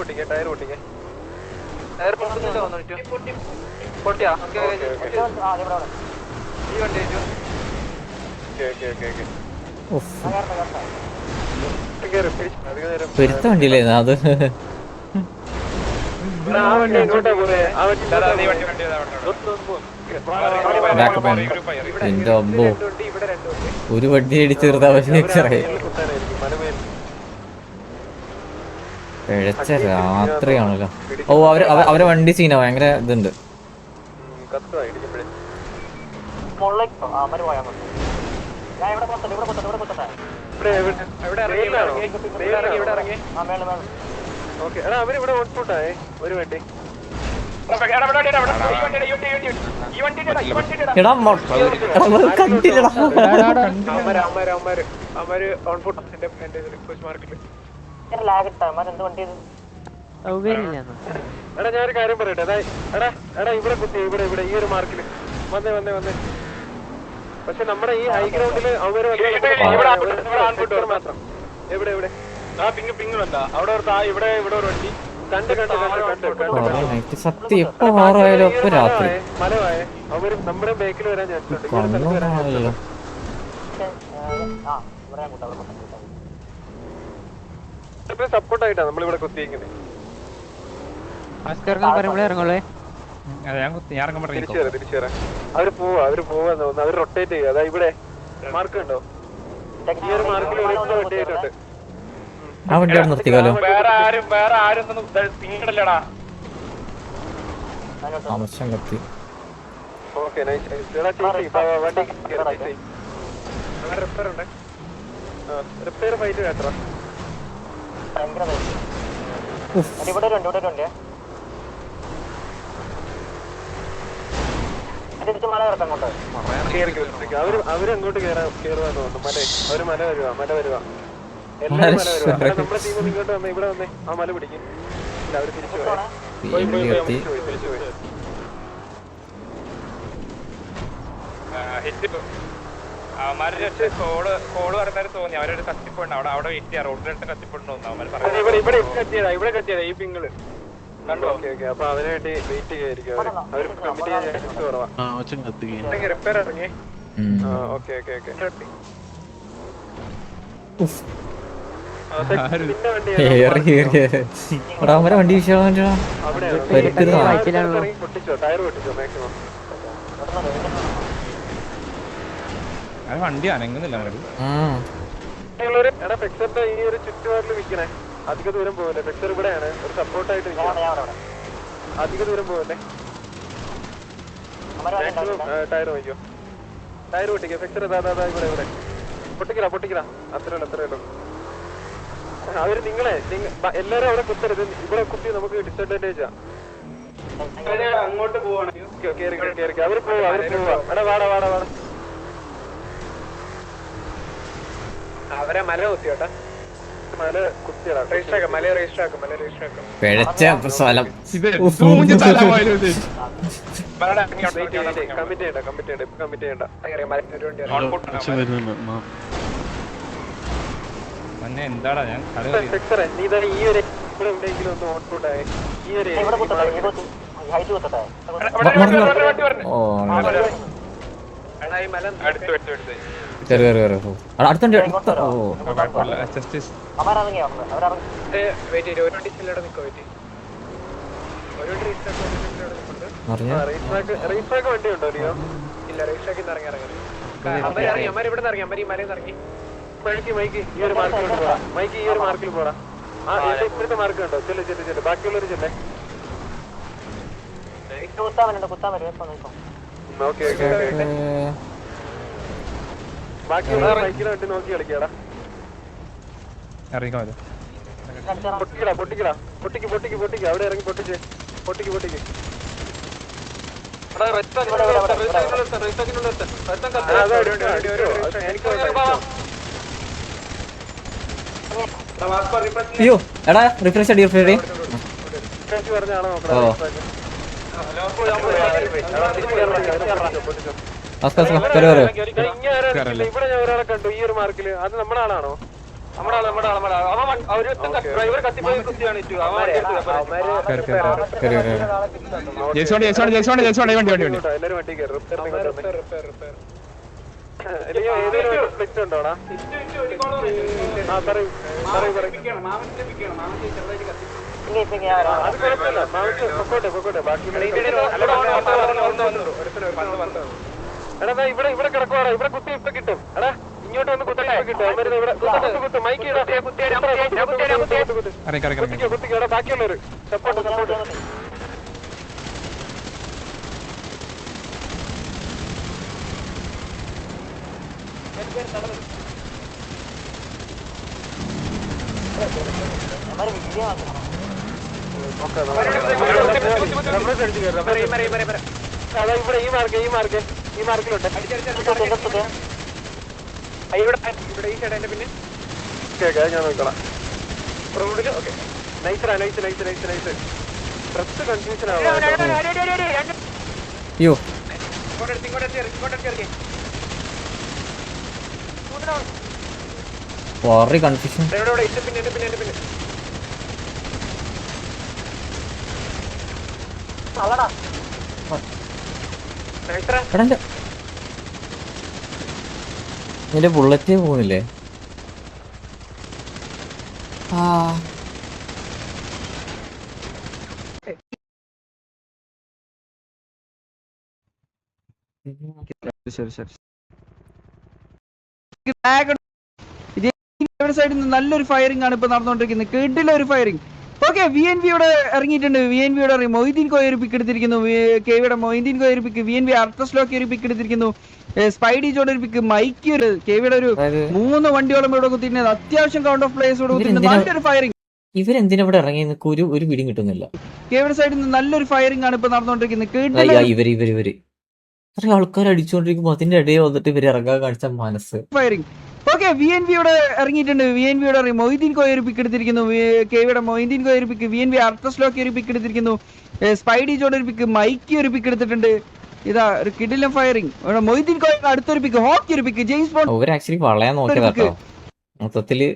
പൊട്ടിക്കേ tyre പൊട്ടിക്കേ പൊട്ടിയാ ഈ വണ്ടി പെരുത്ത വണ്ടിയിലായിരുന്നു അത്. എന്റെ അബ്ബോ ഒരു വണ്ടി അടിച്ച് തീർത്താ പിഴച്ച രാത്രിയാണല്ലോ. ഓ അവരെ വണ്ടി സീനാ ഭയങ്കര ഇതുണ്ട്. അവരിവിടെ ഔട്ട്പുട്ടായേ ഒരു വണ്ടി. എടാ ഞാനൊരു കാര്യം പറയട്ടെ. എടാ ഇവിടെ കുത്തി ഇവിടെ ഈ ഒരു മാർക്കില് വന്നേ. പക്ഷെ നമ്മുടെ ഈ ഹൈ ഗ്രൗണ്ടില് അവര് മാത്രം എവിടെ പിങ്ങുണ്ടോ അവിടെ ഇവിടെ ഒരു വണ്ടി സത്യം എപ്പോ മാറായാലും ഒപ്പം രാത്രി മലവായേ അവര് നമ്മുടെ ബേക്കിൽ വരാൻ സപ്പോർട്ടായിട്ടാ നമ്മളിവിടെ കുത്തിയിരിക്കുന്നത്. അവര് പോവാ തോന്നുന്നു. അവര് റൊട്ടേറ്റ് ചെയ്യുക. അതാ ഇവിടെ മാർക്ക് ഉണ്ടോ? ഈ ഒരു മാർക്കിൽ വണ്ടി ആയിട്ടുണ്ട്. ആ വണ്ടി അവിടെ നിർത്തിക്കാലോ. ആവശ്യം കത്തി. റിപ്പയർ ഫൈറ്റ് കേട്ടോ. അവരങ്ങോട്ട് കേറുവാന്ന് തോന്നുന്നു. മല വരുവാ നമ്മുടെ ടീം ഇങ്ങോട്ട് വന്നേ. ഇവിടെ വന്നേ. ആ മല പിടിക്കും. അവര് തിരിച്ചു കോള് പറഞ്ഞാൽ തോന്നി അവരൊരു കത്തിപ്പോണ്ട് അവിടെ വെയിറ്റ് ചെയ്യാം. റോഡിനടുത്ത് കത്തിപ്പോണ്ടോ ഇവിടെ കത്തിയതാ ഈ പിങ്ങള് കണ്ടോ. അപ്പൊ അവന് വേണ്ടി വെയിറ്റ് ചെയ്യായിരിക്കും. അവര് കമ്മിറ്റ് ചെയ്യാൻ ചാൻസ് കുറവാ. റിപ്പയർ ഇറങ്ങി. ഓക്കെ വണ്ടി പൊട്ടിച്ചോ ടയർ പൊട്ടിച്ചോ മാക്സിമം. വണ്ടി അനങ്ങുന്നില്ല. എടാ ഫെക്സറിന്റെ ഈ ഒരു ചുറ്റുപാടിൽ വിൽക്കണേ. അധിക ദൂരം പോകല്ലേ. ഫെക്സർ ഇവിടെയാണ് ഒരു സപ്പോർട്ടായിട്ട് അധിക ദൂരം പോകല്ലേ. ടയർ വയ്ക്കോ. ടയർ പൊട്ടിക്കോ. ഫെക്സർ ഇവിടെ പൊട്ടിക്കല. അത്രയുള്ളൂ. അവര് നിങ്ങളെ എല്ലാരും അവിടെ കുത്തരുത്. ഇവിടെ കുത്തി നമുക്ക് ഡിസഡ്വാൻറ്റേജാ. അങ്ങോട്ട് പോവാണ്. അവര് പോവാ. എടാ വാടാ അവരെ മല കുത്തിയോട്ടാ. മല കുത്തിയടാ. മല രജിസ്റ്റർ ആക്കും. പിഴച്ച സ്ഥലം. കമ്മിറ്റ് ചെയ്യണ്ട. എന്താടാ ഞാൻ നീ ഈ ഒരു എവിടെയെങ്കിലും ഒന്ന് ഔട്ട്പുട്ടായി. ഈ ഒരു അടുത്തുണ്ട്. വണ്ടി ഉണ്ടോ? ഇല്ല. റീസ്റ്റാക്കിൽ നിന്ന് ഇറങ്ങി. മൈക്ക് ഈ ഒരു മാർക്കിൽ പോടാ. ഇപ്പോഴത്തെ മാർക്ക് കണ്ടോ? ചെല്ല്. ബാക്കിയുള്ളവര് ചെല്ലേ. ഓക്കെ ബാക്കിയുള്ള ബൈക്കിനെ വേണ്ടി നോക്കി കളിക്കാടാ. പൊട്ടിക്കടാ. അവിടെ ഇറങ്ങി പൊട്ടിക്ക്. അയ്യോ എടാ റിഫ്രഷ് അടി. പറഞ്ഞാണോ ഇവിടെ ഞാൻ ഒരാളെ കണ്ടു ഈ ഒരു മാർക്കില്. അത് നമ്മുടെ ആളാണോ? ഡ്രൈവർ കത്തിപ്പോയി കുത്തിയാണ് എല്ലാരും വണ്ടി ഉണ്ടോടാ എടാ ഇവിടെ കിടക്കുവാടാ ഇവിടെ കുത്തി ഇപ്പൊ കിട്ടും എടാ ഇങ്ങോട്ട് വന്ന് കുത്തി കിട്ടും മൈക്ക് കുത്തിക്കോ എടാ ബാക്കിയുള്ളവര് സപ്പോർട്ട് അതാ ഇവിടെ ഈ മാർക്കിലുണ്ട് ഇവിടെ ഈ ചേട്ടന്റെ പിന്നെ കേൾക്കാം ഞാൻ നോക്കണം റോഡില് okay nice dress confusion confusion പിന്നെ എന്റെ ബുള്ളറ്റ് പോകുന്നില്ലേ? സൈഡിൽ നിന്ന് നല്ലൊരു ഫയറിംഗ് ആണ് ഇപ്പൊ നടന്നുകൊണ്ടിരിക്കുന്നത്. കിടില ഒരു ഫയറിംഗ്. ഓക്കെ, VNV ഇവിടെ ഇറങ്ങിയിട്ടുണ്ട്. VNV യുടെ മൊയ്തീൻ കോയർ പിക്ക് എടുത്തിരിക്കുന്നു. കെവിയുടെ മൊയ്തീൻ കോയർ പിക്ക്, VNV അർത്തസ്ലോക്ക് ഒരു പിക്ക് എടുത്തിരിക്കുന്നു. സ്പൈഡി ജോഡ് ഒരു പിക്ക്, മൈക്ക് ഒരു കെവിയുടെ ഒരു 3 വണ്ടിയോളം ഇവിടെ കുത്തിയിട്ടുണ്ട്. അത്യാവശ്യം കൗണ്ട് ഓഫ് പ്ലേസ് ഇവിടെ കുത്തിയിട്ടുണ്ട്. നല്ലൊരു ഫയറിംഗ്. ഇവരെന്തിനാ ഇവിടെ ഇറങ്ങി ഒരു പിടിയും കിട്ടുന്നില്ല. കെവിയുടെ സൈഡിൽ നിന്ന് നല്ലൊരു ഫയറിംഗ് ആണ് ഇപ്പൊ നടന്നുകൊണ്ടിരിക്കുന്നത്. ഇവര് അത്ര ആൾക്കാർ അടിച്ചുകൊണ്ടിരിക്കുമ്പോ അതിന്റെ ഇടയിൽ വന്നിട്ട് ഇവര് ഇറങ്ങാൻ കാണിച്ച മനസ്സ്. ഫയറിംഗ്. ഓക്കെ, VNV ഇവിടെ ഇറങ്ങിയിട്ടുണ്ട്. VNV യുടെ മൊയ്തീൻ കോയർ പിക്ക് എടുത്തിരിക്കുന്നു. കെവിയുടെ മൊയ്തീൻ കോയർ പിക്ക്, VNV അർത്തസ്ലോക്ക് ഒരു പിക്ക് എടുത്തിരിക്കുന്നു. സ്പൈഡി ജോഡ് ഒരു പിക്ക്, മൈക്ക് ഒരു പിക്ക് എടുത്തിട്ടുണ്ട്. ഇതാ ഒരു കിടിലം ഫയറിംഗ്. മൊയ്തീൻ കോയർ അടുത്തൊരു പിക്ക്, ഹോക്കി ഒരു പിക്ക്, ജെയിംസ് ബോണ്ട് വളയാൻ നോക്കിയതാട്ടോ മൊത്തത്തില്.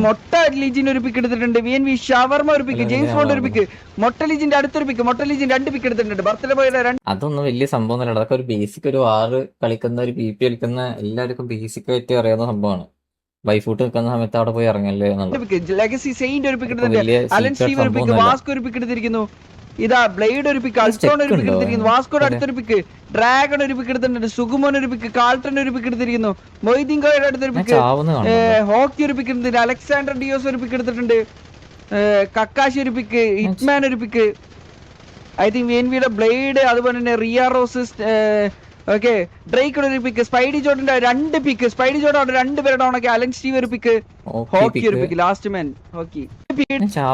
മൊട്ട ലീജിൻ ഒരു പിക്ക് എടുത്തിട്ടുണ്ട്. VNV ഷവർമ ഒരു പിക്ക്, ജെയിംസ് ബോണ്ട് ഒരു പിക്ക്, മൊട്ട ലീജിന്റെ അടുത്തൊരു പിക്ക്, മൊട്ട ലീജിൻ 2 പിക്ക് എടുത്തിട്ടുണ്ട്. ബർത്ത്ഡേ ബോയുടെ അതൊന്നും വലിയ സംഭവം അല്ല. അതൊക്കെ ഒരു ബേസിക്, ഒരു 6 കളിക്കുന്ന ഒരു PP കളിക്കുന്ന എല്ലാവർക്കും ബേസിക് ആയിട്ട് അറിയാവുന്ന സംഭവമാണ്. ബൈഫൂട്ട് നിൽക്കുന്ന സമയത്ത് അവിടെ പോയി ഇറങ്ങല്ലേ എന്നുള്ളത്. ലെഗസി സെയിന്റ് ഒരു പിക്ക് എടുത്തിട്ടുണ്ട്. അലൻ സ്റ്റീവ് ഒരു പിക്ക്, വാസ്കോ ഒരു പിക്ക് എടുത്തിരിക്കുന്നു. ഇതാ ബ്ലേഡ് ഒരു പിക്ക്, അൾട്രോൺ ഒരു പിക്ക് എടുത്തിരിക്കുന്നു. വാസ്കോയുടെ അടുത്തൊരു പിക്ക്, ഡ്രാഗൺ ഒരു പിക്ക് എടുത്തിട്ടുണ്ട്. സുഗുമോൻ ഒരു പിക്ക്, കാൾട്ടൺ ഒരു പിക്ക് എടുത്തിരിക്കുന്നു. മൊയ്തീൻ കോയുടെ അടുത്തൊരു പിക്ക്, ഹോക്കി ഒരു പിക്ക് എടുത്തിട്ടുണ്ട്. അലക്സാണ്ടർ ഡിയോസ് ഒരു പിക്ക് എടുത്തിട്ടുണ്ട്. കക്കാശി ഒരു പിക്ക്, ഹിറ്റ്മാൻ ഒരു പിക്ക്. ഐ തിങ്ക് VNV യുടെ ബ്ലേഡ്, അതുപോലെ തന്നെ റിയ റോസസ്, ഓക്കെ ഡ്രേക്ക് ഒരു പിക്ക്, സ്പൈഡി ജോർഡിന്റെ 2 പിക്ക്, സ്പൈഡി ജോർഡ് അവിടെ 2 പേരുടെ ഉണക്കി. അലൻ സ്റ്റീവ് ഒരു പിക്ക്, ഹോക്കി ഒരു പിക്ക്, ലാസ്റ്റ് മാൻ ഹോക്കി.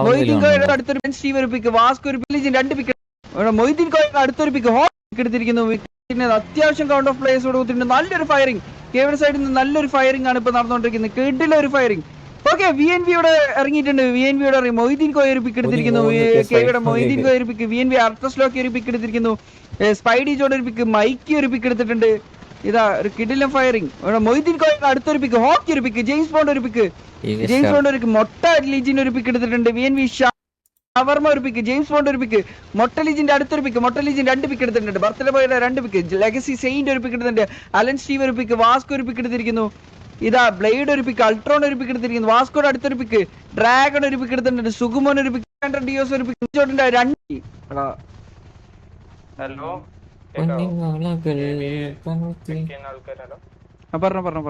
മൊയ്തീൻ കോയുടെ അടുത്തൊരു സ്റ്റീവ് ഒരു പിക്ക്, വാസ്കോ ഒരു പിക്ക്, 2 പിക്ക്. മൊയ്തീൻ കോയുടെ അടുത്തൊരു പിക്ക്, ഹോക്കി എടുത്തിരിക്കുന്നു. അത്യാവശ്യം കൗണ്ട് ഓഫ് പ്ലേസ് കൊടുത്തിട്ടുണ്ട്. നല്ലൊരു ഫയറിംഗ്. കെവിയുടെ സൈഡിൽ നിന്ന് നല്ലൊരു ഫയറിംഗ് ആണ് ഇപ്പൊ നടന്നുകൊണ്ടിരിക്കുന്നത്. കിടില ഒരു ഫയറിംഗ്. ഓക്കെ, VNV ഇവിടെ ഇറങ്ങിയിട്ടുണ്ട്. VNV യുടെ മൊയ്തീൻ കോയർ പിക്ക് എടുത്തിരിക്കുന്നു. കെവിയുടെ മൊയ്തീൻ കോയർ പിക്ക്, VNV അർത്തസ്ലോക്ക് ഒരു പിക്ക് എടുത്തിരിക്കുന്നു. സ്പൈഡി ജോഡ് ഒരു പിക്ക്, മൈക്ക് ഒരു പിക്ക് എടുത്തിട്ടുണ്ട്. ഇതാ ഒരു കിടിലം ഫയറിംഗ്. മൊയ്തീൻ കോയർ അടുത്തൊരു പിക്ക്, ഹോക്കി ഒരു പിക്ക്, ജെയിംസ് ബോണ്ട് ഒരു പിക്ക്, ജെയിംസ് ബോണ്ട് ഒരു മൊട്ട ലീജിൻ ഒരു പിക്ക് എടുത്തിട്ടുണ്ട്. VNV ഷവർമ ഒരു പിക്ക്, ജെയിംസ് ബോണ്ട് ഒരു പിക്ക്, മൊട്ട ലീജിന്റെ അടുത്തൊരു പിക്ക്, മൊട്ട ലീജിൻ 2 പിക്ക് എടുത്തിട്ടുണ്ട്. ബർത്ത്ഡേ ബോയുടെ 2 പിക്ക്, ലെഗസി സെയിന്റ് ഒരു പിക്ക് എടുത്തിട്ടുണ്ട്. അലൻ സ്റ്റീവ് ഒരു പിക്ക്, വാസ്കോ ഒരു പിക്ക് എടുത്തിരിക്കുന്നു. ഇതാ ബ്ലേഡ് ഒരു പിക്ക്, അൾട്രോൺ ഒരു പിക്ക് എടുത്തിരിക്കുന്നു. വാസ്കോയുടെ അടുത്തൊരു പിക്ക്, ഡ്രാഗൺ ഒരു പിക്ക് എടുത്തിട്ടുണ്ട്. സുഗുമോൻ ഒരു പിക്ക്, ഡിയോസ് ഒരു പിക്ക്, ജോർഡിന്റെ 2. ഹലോ പറഞ്ഞു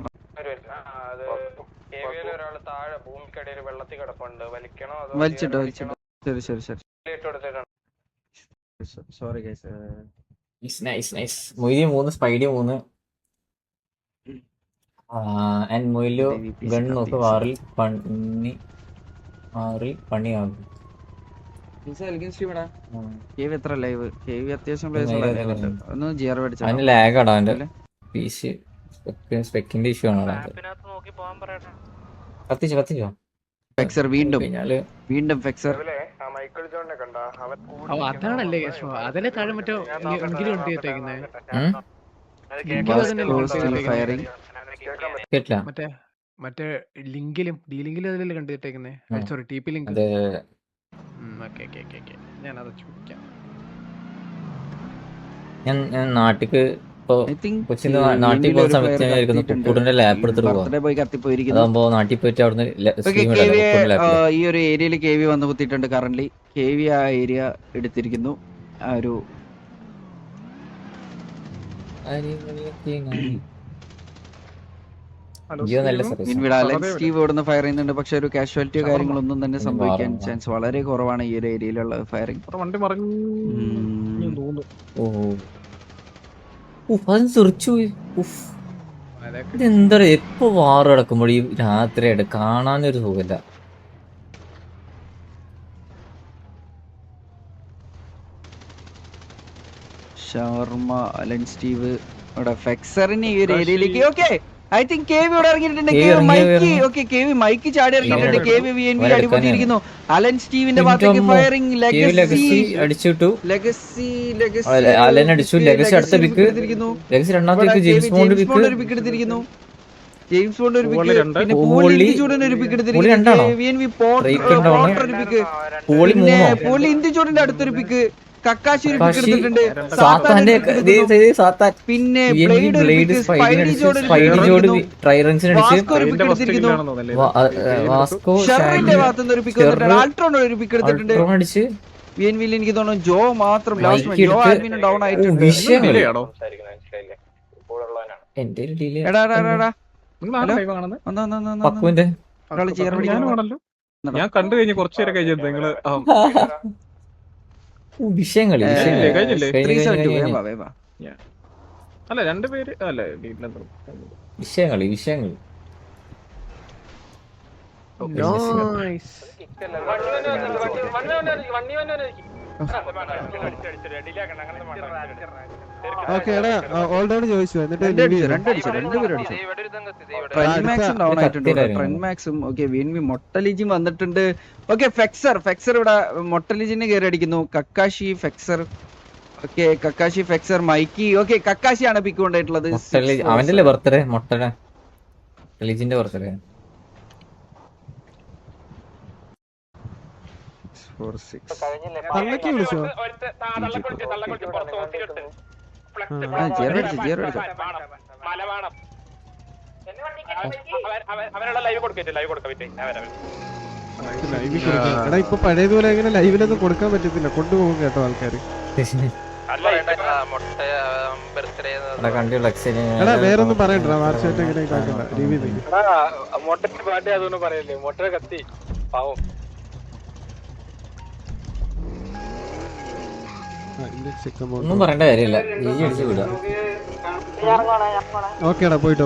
ഒരാള് താഴെ ഭൂമിക്കടിയിൽ വെള്ളത്തിൽ കിടപ്പുണ്ട്. വലിക്കണോ? വലിച്ചിട്ടോ. ശരി. Sorry guys. നൈസ്. മൊയ്ലി 3, സ്പൈഡി 3. ആൻഡ് മൊയ്ലു ഗൺ നോക്ക് വാറിൽ പണിയാകും. എത്ര ലൈവ് അത്യാവശ്യം ലാഗാടാ അവന്റെ PC സ്പെക്കിന്റെ ഇഷ്യൂ ആണ്. കത്തിച്ചോ ഫെക്സർ വീണ്ടും ഫെക്സർ. അതാണല്ലേ അതിലെ താഴെ മറ്റോ കേട്ടില്ല. മറ്റേ മറ്റേ ലിങ്കിലും അതിലല്ലേ കണ്ടിട്ടേക്കുന്നേ സോറി TP ലിങ്ക് അതെ ഓക്കെ ഞാനത് ചോദിക്കാം. ഞാൻ നാട്ടിക്ക് ഇപ്പൊ I think കൊച്ചിന് നാട്ടിൽ പോകുന്ന സമയത്ത് ഞാൻ ആയിരിക്കുന്നു കുക്കൂടിന്റെ ലാപ്പ് എടുത്തിട്ട് പോവാം. ബർത്ത്ഡേ പോയി കത്തിപ്പോയിരിക്കുന്നു. അതാകുമ്പോ നാട്ടിൽ പോയിട്ട് അവിടുന്ന് ഓക്കെ, സ്ട്രീം KV ഇടാം ലാപ്പില്. ഈ ഒരു ഏരിയയിൽ KV വന്ന് കുത്തിയിട്ടുണ്ട്. കറന്റ് KV ആ ഏരിയ എടുത്തിരിക്കുന്നു. ആ ഒരു ജിയോ നല്ല സർവീസ്. പിന്നീട് അലക്സ് സ്റ്റീവ് ഇവിടുന്ന് ഫയർ ചെയ്യുന്നുണ്ട്. പക്ഷെ ഒരു കാഷ്വാലിറ്റിയോ കാര്യങ്ങളൊന്നും തന്നെ സംഭവിക്കാൻ ചാൻസ് വളരെ കുറവാണ് ഈ ഒരു ഏരിയയിലുള്ള ഫയറിംഗ്. വണ്ടി മറിഞ്ഞു തോന്നുന്നു. അത് തെറിച്ചു പോയി. ഇതെന്താ എപ്പോ വാറ് കിടക്കുമ്പോൾ ഈ രാത്രിയായിട്ട് കാണാനൊരു സുഖമില്ല. ഷവർമ, അലൻ സ്റ്റീവ് ഇവിടെ ഫെക്സറിന് ഈ ഒരു ഏരിയയിലേക്ക്. ഓക്കെ, ഐ തിങ്ക് KV ഇവിടെ ഇറങ്ങിയിട്ടുണ്ട്. KV മൈക്ക് ചാടി ഇറങ്ങിയിട്ടുണ്ട്. KV VNV അടിപൊളിയിരിക്കുന്നു. അലൻ സ്റ്റീവിന്റെ ഭാഗത്തേക്ക് ഫയറിംഗ്. ലെഗസി അടിച്ചിട്ടു. അലൻ അടിച്ചു. ലെഗസി അടുത്ത പിക്ക്. ലെഗസി രണ്ടാമത്തെ ജെയിംസ് ബോണ്ട് ഒരു പിക്ക് എടുത്തിരിക്കുന്നു. ജെയിംസ് ബോണ്ട് ഒരു പിക്ക്. പിന്നെ പോളി ചൂടൻ ഒരു പിക്ക് എടുത്തിരിക്കുന്നു. VNV പോർട്ടർ ഒരു പിക്ക്. പിന്നെ പോളി ഇന്ത്യ ചൂടിന്റെ അടുത്തൊരു പിക്ക്. കക്കാശി ഒരു പിക്ക് എടുത്തിട്ടുണ്ട്. പിന്നെ ബ്ലേഡ് സ്പൈഡി ജോർഡൻ ഷെറിന്റെ ഭാഗത്തുനിന്ന് ഒരു പിക്ക് എടുത്തിട്ടുണ്ട്. ആൾട്രോൺ ഒരു പിക്ക് എടുത്തിട്ടുണ്ട്. VNVയിൽ എനിക്ക് തോന്നുന്നു ജോ മാത്രം ലാസ്റ്റ് ജോ ആൽവിനും ഡൗൺ ആയിട്ടുണ്ട്. ഞാൻ കണ്ടു കഴിഞ്ഞു കുറച്ചു നേരം കഴിഞ്ഞത് നിങ്ങള് വിഷയങ്ങളി അല്ല രണ്ടുപേര് അല്ല വിഷയങ്ങളി മൊട്ടലിജി വന്നിട്ടുണ്ട്. ഓക്കെ, ഫെക്സർ ഇവിടെ മൊട്ടലിജിനെ കയറി അടിക്കുന്നു. കക്കാശി ഫെക്സർ. ഓക്കെ, കക്കാശി ഫെക്സർ മൈക്കി. ഓക്കെ, കക്കാശിയാണ് പിക്ക് കൊണ്ടായിട്ടുള്ളത്. അവന്റെ ബർത്ത്ഡേ മൊട്ടലിജിന്റെ ബർത്ത്ഡേ. ഇപ്പൊ പഴയതുപോലെ എങ്ങനെ ലൈവിലൊന്നും കൊടുക്കാൻ പറ്റത്തില്ല, കൊണ്ടുപോകും കേട്ടോ ആൾക്കാര്. വേറൊന്നും പറയണ്ട, വാർഷായിട്ട് എങ്ങനെ ഇതാക്കണ്ട രീതി. ഒന്നും പറയേണ്ട കാര്യമില്ല. ഓക്കേടാ, പോയിട്ടോ.